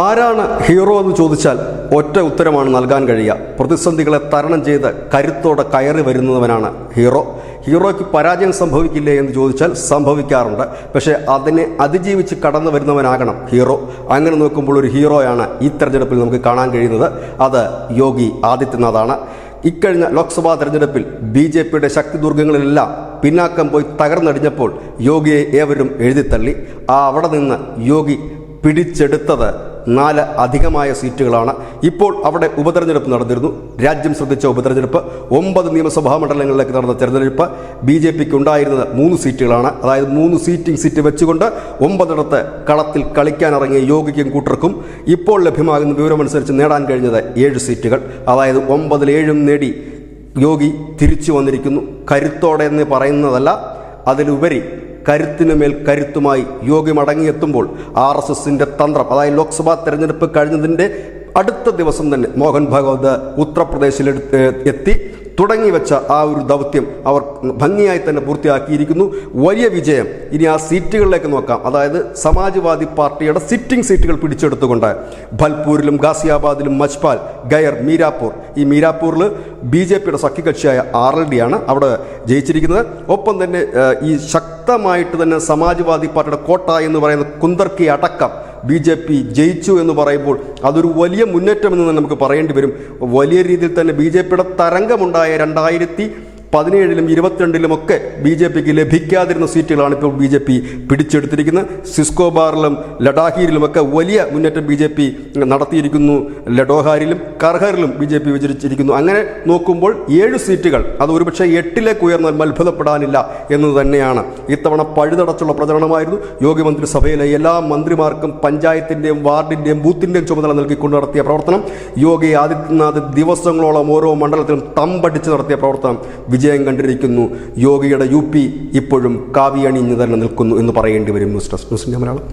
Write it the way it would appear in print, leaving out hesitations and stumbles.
ആരാണ് ഹീറോ എന്ന് ചോദിച്ചാൽ ഒറ്റ ഉത്തരമാണ് നൽകാൻ കഴിയുക. പ്രതിസന്ധികളെ തരണം ചെയ്ത് കരുത്തോടെ കയറി വരുന്നവനാണ് ഹീറോ. ഹീറോയ്ക്ക് പരാജയം സംഭവിക്കില്ലേ എന്ന് ചോദിച്ചാൽ സംഭവിക്കാറുണ്ട്. പക്ഷേ അതിനെ അതിജീവിച്ച് കടന്നു വരുന്നവനാകണം ഹീറോ. അങ്ങനെ നോക്കുമ്പോൾ ഒരു ഹീറോയാണ് ഈ തെരഞ്ഞെടുപ്പിൽ നമുക്ക് കാണാൻ കഴിയുന്നത്. അത് യോഗി ആദിത്യനാഥാണ്. ഇക്കഴിഞ്ഞ ലോക്സഭാ തെരഞ്ഞെടുപ്പിൽ BJPയുടെ ശക്തിദുർഗങ്ങളിലെല്ലാം പിന്നാക്കം പോയി തകർന്നടിഞ്ഞപ്പോൾ യോഗിയെ ഏവരും എഴുതിത്തള്ളി. അവിടെ നിന്ന് യോഗി പിടിച്ചെടുത്തത് 4 അധികമായ സീറ്റുകളാണ്. ഇപ്പോൾ അവിടെ ഉപതെരഞ്ഞെടുപ്പ് നടന്നിരുന്നു. രാജ്യം ശ്രദ്ധിച്ച ഉപതെരഞ്ഞെടുപ്പ് 9 നിയമസഭാ മണ്ഡലങ്ങളിലേക്ക് നടന്ന തെരഞ്ഞെടുപ്പ്. BJPക്ക് ഉണ്ടായിരുന്നത് 3 സീറ്റുകളാണ്. അതായത് 3 സീറ്റിംഗ് സീറ്റ് വെച്ചുകൊണ്ട് 9 കളത്തിൽ കളിക്കാനിറങ്ങിയ യോഗിക്കും കൂട്ടർക്കും ഇപ്പോൾ ലഭ്യമാകുന്ന വിവരമനുസരിച്ച് നേടാൻ കഴിഞ്ഞത് 7 സീറ്റുകൾ. അതായത് 9-ൽ 7 നേടി യോഗി തിരിച്ചു വന്നിരിക്കുന്നു. കരുത്തോടെ എന്ന് പറയുന്നതല്ല, അതിലുപരി കരുത്തിനു മേൽ കരുത്തുമായി യോഗി മടങ്ങിയെത്തുമ്പോൾ RSSന്റെ തന്ത്രം, അതായത് ലോക്സഭാ തെരഞ്ഞെടുപ്പ് കഴിഞ്ഞതിൻ്റെ അടുത്ത ദിവസം തന്നെ മോഹൻ ഭഗവത് ഉത്തർപ്രദേശിൽ എത്തി തുടങ്ങിവെച്ച ആ ഒരു ദൗത്യം അവർ ഭംഗിയായി തന്നെ പൂർത്തിയാക്കിയിരിക്കുന്നു. വലിയ വിജയം. ഇനി ആ സീറ്റുകളിലേക്ക് നോക്കാം. അതായത് സമാജ്വാദി പാർട്ടിയുടെ സിറ്റിംഗ് സീറ്റുകൾ പിടിച്ചെടുത്തുകൊണ്ട് ഭൽപൂരിലും ഗാസിയാബാദിലും മജ്പാൽ, ഗയർ, മീരാപൂർ, ഈ മീരാപൂരിൽ BJPയുടെ സഖ്യകക്ഷിയായ RLD ആണ് അവിടെ ജയിച്ചിരിക്കുന്നത്. ഒപ്പം തന്നെ ഈ ശക്തമായിട്ട് തന്നെ സമാജ്വാദി പാർട്ടിയുടെ കോട്ട എന്ന് പറയുന്ന കുന്ദർക്കി അടക്കം BJP ജയിച്ചു എന്ന് പറയുമ്പോൾ അതൊരു വലിയ മുന്നേറ്റമെന്ന് തന്നെ നമുക്ക് പറയേണ്ടി വരും. വലിയ രീതിയിൽ തന്നെ BJPയുടെ തരംഗമുണ്ടായ 2017-ലും 2022-ലുമൊക്കെ BJPക്ക് ലഭിക്കാതിരുന്ന സീറ്റുകളാണ് ഇപ്പോൾ BJP പിടിച്ചെടുത്തിരിക്കുന്നത്. സിസ്കോബാറിലും ലഡാഖിയിലുമൊക്കെ വലിയ മുന്നേറ്റം BJP നടത്തിയിരിക്കുന്നു. ലഡോഹാരിലും കർഹറിലും BJP വിജയിച്ചിരിക്കുന്നു. അങ്ങനെ നോക്കുമ്പോൾ 7 സീറ്റുകൾ, അത് ഒരുപക്ഷെ 8-ലേക്ക് ഉയർന്നാൽ അത്ഭുതപ്പെടാനില്ല എന്ന് തന്നെയാണ്. ഇത്തവണ പഴുതടച്ചുള്ള പ്രചരണമായിരുന്നു. യോഗി മന്ത്രിസഭയിലെ എല്ലാ മന്ത്രിമാർക്കും പഞ്ചായത്തിൻ്റെയും വാർഡിൻ്റെയും ബൂത്തിൻ്റെയും ചുമതല നൽകിക്കൊണ്ട് നടത്തിയ പ്രവർത്തനം, യോഗി ആദിത്യനാഥ് ദിവസങ്ങളോളം ഓരോ മണ്ഡലത്തിലും തമ്പടിച്ച് നടത്തിയ പ്രവർത്തനം വിജയം കണ്ടിരിക്കുന്നു. യോഗിയുടെ UP ഇപ്പോഴും കാവിയണിഞ്ഞ് തന്നെ നിൽക്കുന്നു എന്ന് പറയേണ്ടി വരും. News desk, news India Malayalam.